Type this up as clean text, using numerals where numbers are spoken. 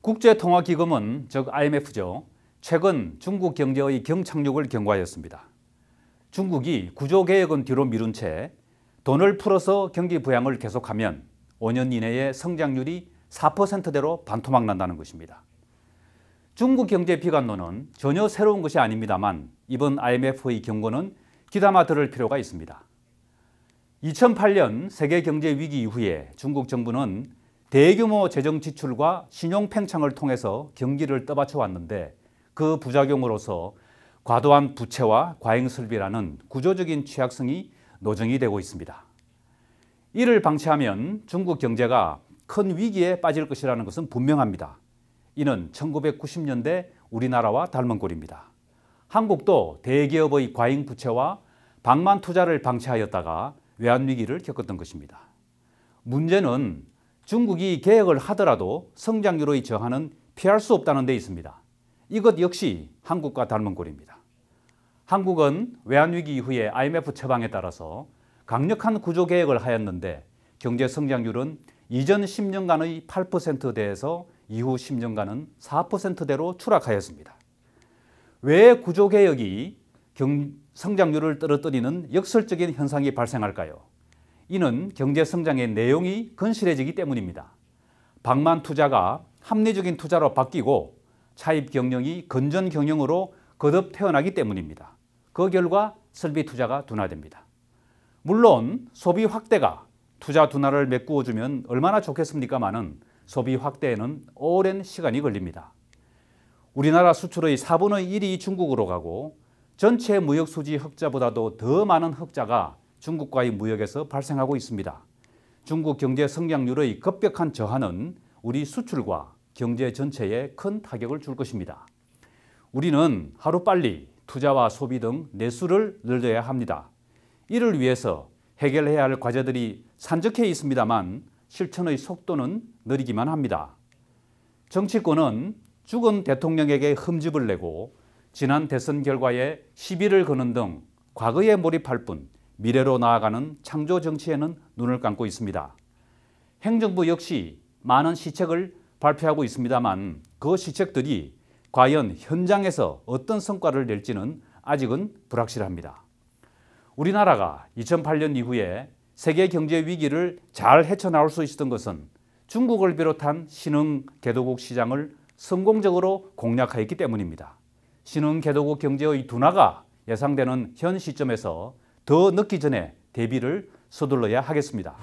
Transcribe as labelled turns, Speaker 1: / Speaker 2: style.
Speaker 1: 국제통화기금은 즉 IMF죠. 최근 중국 경제의 경착륙을 경고하였습니다. 중국이 구조개혁은 뒤로 미룬 채 돈을 풀어서 경기 부양을 계속하면 5년 이내에 성장률이 4%대로 반토막 난다는 것입니다. 중국 경제 비관론은 전혀 새로운 것이 아닙니다만 이번 IMF의 경고는 귀담아 들을 필요가 있습니다. 2008년 세계 경제 위기 이후에 중국 정부는 대규모 재정 지출과 신용 팽창을 통해서 경기를 떠받쳐 왔는데 그 부작용으로서 과도한 부채와 과잉 설비라는 구조적인 취약성이 노정이 되고 있습니다. 이를 방치하면 중국 경제가 큰 위기에 빠질 것이라는 것은 분명합니다. 이는 1990년대 우리나라와 닮은 꼴입니다. 한국도 대기업의 과잉 부채와 방만 투자를 방치하였다가 외환위기를 겪었던 것입니다. 문제는 중국이 개혁을 하더라도 성장률의 저하는 피할 수 없다는 데 있습니다. 이것 역시 한국과 닮은 꼴입니다. 한국은 외환위기 이후에 IMF 처방에 따라서 강력한 구조개혁을 하였는데 경제 성장률은 이전 10년간의 8%대에서 이후 10년간은 4%대로 추락하였습니다. 왜 구조개혁이 성장률을 떨어뜨리는 역설적인 현상이 발생할까요? 이는 경제성장의 내용이 건실해지기 때문입니다. 방만 투자가 합리적인 투자로 바뀌고 차입 경영이 건전 경영으로 거듭 태어나기 때문입니다. 그 결과 설비 투자가 둔화됩니다. 물론 소비 확대가 투자 둔화를 메꾸어주면 얼마나 좋겠습니까마는 소비 확대에는 오랜 시간이 걸립니다. 우리나라 수출의 4분의 1이 중국으로 가고 전체 무역 수지 흑자보다도 더 많은 흑자가 중국과의 무역에서 발생하고 있습니다. 중국 경제 성장률의 급격한 저하는 우리 수출과 경제 전체에 큰 타격을 줄 것입니다. 우리는 하루빨리 투자와 소비 등 내수를 늘려야 합니다. 이를 위해서 해결해야 할 과제들이 산적해 있습니다만 실천의 속도는 느리기만 합니다. 정치권은 죽은 대통령에게 흠집을 내고 지난 대선 결과에 시비를 거는 등 과거에 몰입할 뿐 미래로 나아가는 창조 정치에는 눈을 감고 있습니다. 행정부 역시 많은 시책을 발표하고 있습니다만 그 시책들이 과연 현장에서 어떤 성과를 낼지는 아직은 불확실합니다. 우리나라가 2008년 이후에 세계 경제 위기를 잘 헤쳐나올 수 있었던 것은 중국을 비롯한 신흥 개도국 시장을 성공적으로 공략하였기 때문입니다. 신흥 개도국 경제의 둔화가 예상되는 현 시점에서 더 늦기 전에 대비를 서둘러야 하겠습니다.